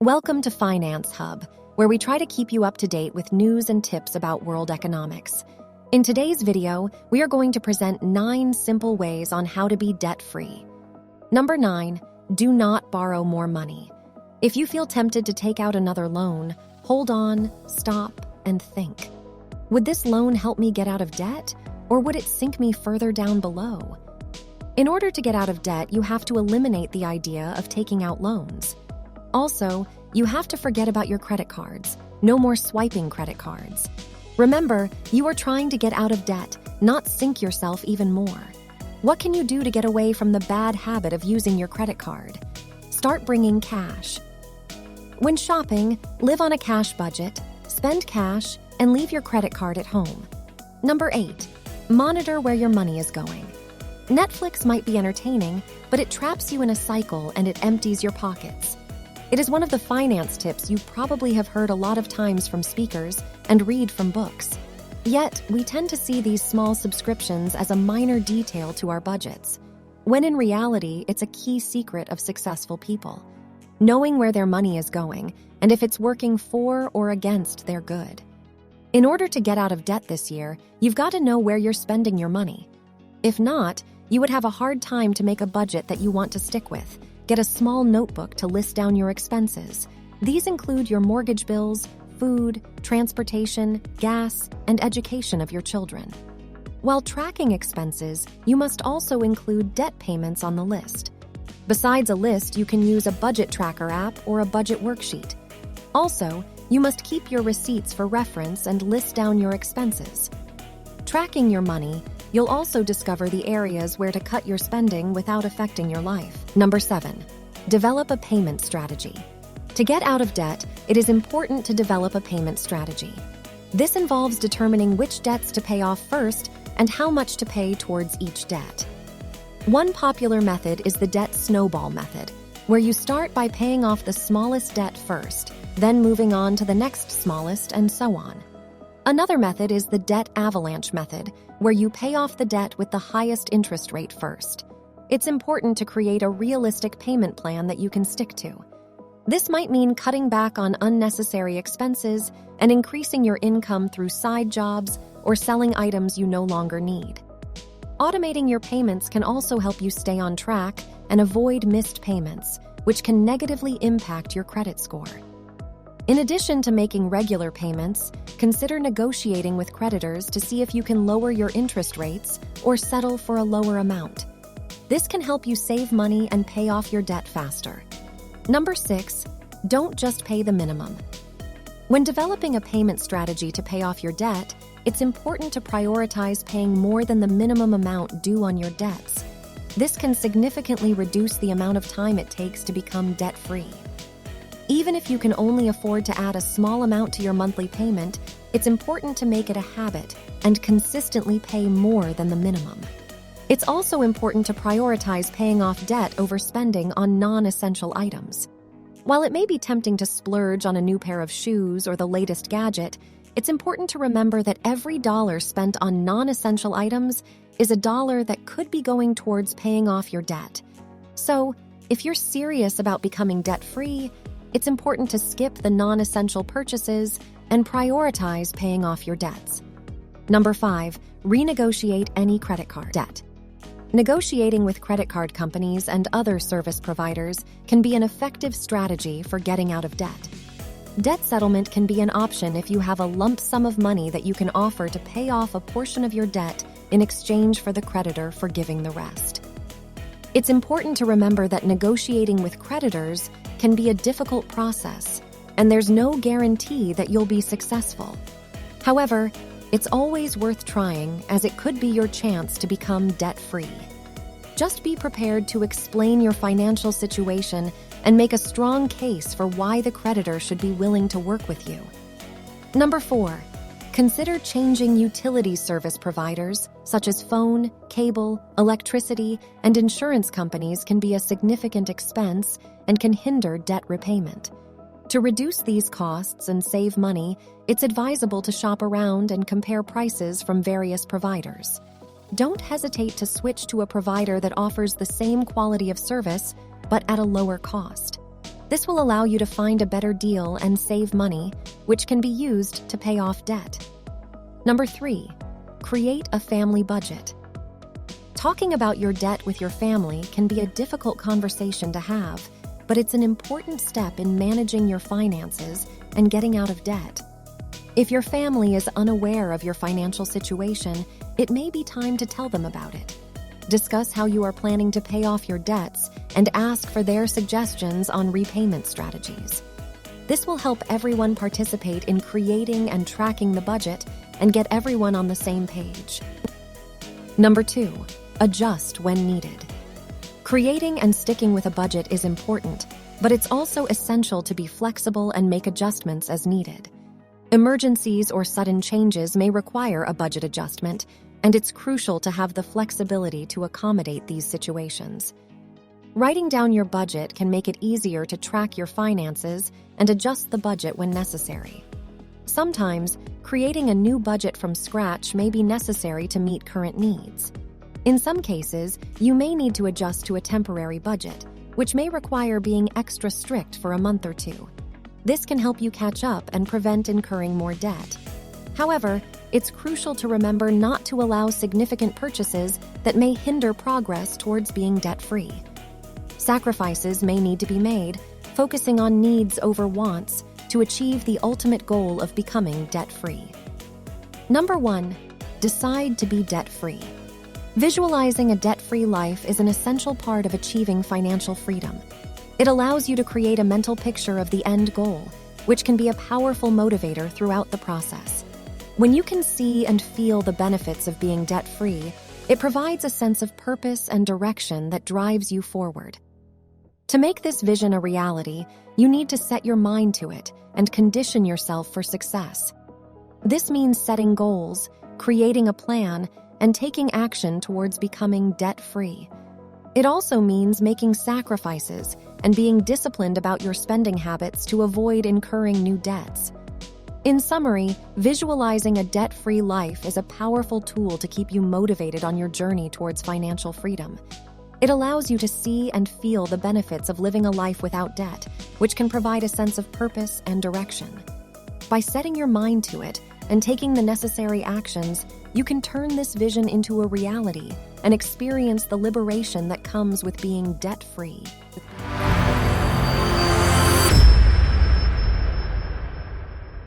Welcome to Finance Hub, where we try to keep you up to date with news and tips about world economics. In today's video, we are going to present 9 simple ways on how to be debt-free. Number 9, do not borrow more money. If you feel tempted to take out another loan, hold on, stop, and think. Would this loan help me get out of debt, or would it sink me further down below? In order to get out of debt, you have to eliminate the idea of taking out loans. Also, you have to forget about your credit cards. No more swiping credit cards. Remember, you are trying to get out of debt, not sink yourself even more. What can you do to get away from the bad habit of using your credit card? Start bringing cash. When shopping, live on a cash budget, spend cash, and leave your credit card at home. Number 8, monitor where your money is going. Netflix might be entertaining, but it traps you in a cycle and it empties your pockets. It is one of the finance tips you probably have heard a lot of times from speakers and read from books. Yet, we tend to see these small subscriptions as a minor detail to our budgets, when in reality, it's a key secret of successful people. Knowing where their money is going, and if it's working for or against their good. In order to get out of debt this year, you've got to know where you're spending your money. If not, you would have a hard time to make a budget that you want to stick with. Get a small notebook to list down your expenses. These include your mortgage bills, food, transportation, gas, and education of your children. While tracking expenses, you must also include debt payments on the list. Besides a list, you can use a budget tracker app or a budget worksheet. Also, you must keep your receipts for reference and list down your expenses. Tracking your money, you'll also discover the areas where to cut your spending without affecting your life. Number 7, develop a payment strategy. To get out of debt, it is important to develop a payment strategy. This involves determining which debts to pay off first and how much to pay towards each debt. One popular method is the debt snowball method, where you start by paying off the smallest debt first, then moving on to the next smallest, and so on. Another method is the debt avalanche method, where you pay off the debt with the highest interest rate first. It's important to create a realistic payment plan that you can stick to. This might mean cutting back on unnecessary expenses and increasing your income through side jobs or selling items you no longer need. Automating your payments can also help you stay on track and avoid missed payments, which can negatively impact your credit score. In addition to making regular payments, consider negotiating with creditors to see if you can lower your interest rates or settle for a lower amount. This can help you save money and pay off your debt faster. Number 6, don't just pay the minimum. When developing a payment strategy to pay off your debt, it's important to prioritize paying more than the minimum amount due on your debts. This can significantly reduce the amount of time it takes to become debt-free. Even if you can only afford to add a small amount to your monthly payment, it's important to make it a habit and consistently pay more than the minimum. It's also important to prioritize paying off debt over spending on non-essential items. While it may be tempting to splurge on a new pair of shoes or the latest gadget, it's important to remember that every dollar spent on non-essential items is a dollar that could be going towards paying off your debt. So, if you're serious about becoming debt-free, it's important to skip the non-essential purchases and prioritize paying off your debts. Number 5, renegotiate any credit card debt. Negotiating with credit card companies and other service providers can be an effective strategy for getting out of debt. Debt settlement can be an option if you have a lump sum of money that you can offer to pay off a portion of your debt in exchange for the creditor forgiving the rest. It's important to remember that negotiating with creditors can be a difficult process, and there's no guarantee that you'll be successful. However, it's always worth trying, as it could be your chance to become debt-free. Just be prepared to explain your financial situation and make a strong case for why the creditor should be willing to work with you. Number 4, consider changing utility service providers, such as phone, cable, electricity, and insurance companies can be a significant expense and can hinder debt repayment. To reduce these costs and save money, it's advisable to shop around and compare prices from various providers. Don't hesitate to switch to a provider that offers the same quality of service, but at a lower cost. This will allow you to find a better deal and save money, which can be used to pay off debt. Number 3, create a family budget. Talking about your debt with your family can be a difficult conversation to have, but it's an important step in managing your finances and getting out of debt. If your family is unaware of your financial situation, it may be time to tell them about it. Discuss how you are planning to pay off your debts and ask for their suggestions on repayment strategies. This will help everyone participate in creating and tracking the budget and get everyone on the same page. Number 2, adjust when needed. Creating and sticking with a budget is important, but it's also essential to be flexible and make adjustments as needed. Emergencies or sudden changes may require a budget adjustment, and it's crucial to have the flexibility to accommodate these situations. Writing down your budget can make it easier to track your finances and adjust the budget when necessary. Sometimes, creating a new budget from scratch may be necessary to meet current needs. In some cases, you may need to adjust to a temporary budget, which may require being extra strict for a month or two. This can help you catch up and prevent incurring more debt. However, it's crucial to remember not to allow significant purchases that may hinder progress towards being debt-free. Sacrifices may need to be made, focusing on needs over wants to achieve the ultimate goal of becoming debt-free. Number 1, decide to be debt-free. Visualizing a debt-free life is an essential part of achieving financial freedom. It allows you to create a mental picture of the end goal, which can be a powerful motivator throughout the process. When you can see and feel the benefits of being debt-free, it provides a sense of purpose and direction that drives you forward. To make this vision a reality, you need to set your mind to it and condition yourself for success. This means setting goals, creating a plan, and taking action towards becoming debt-free. It also means making sacrifices and being disciplined about your spending habits to avoid incurring new debts. In summary, visualizing a debt-free life is a powerful tool to keep you motivated on your journey towards financial freedom. It allows you to see and feel the benefits of living a life without debt, which can provide a sense of purpose and direction. By setting your mind to it and taking the necessary actions, you can turn this vision into a reality and experience the liberation that comes with being debt-free.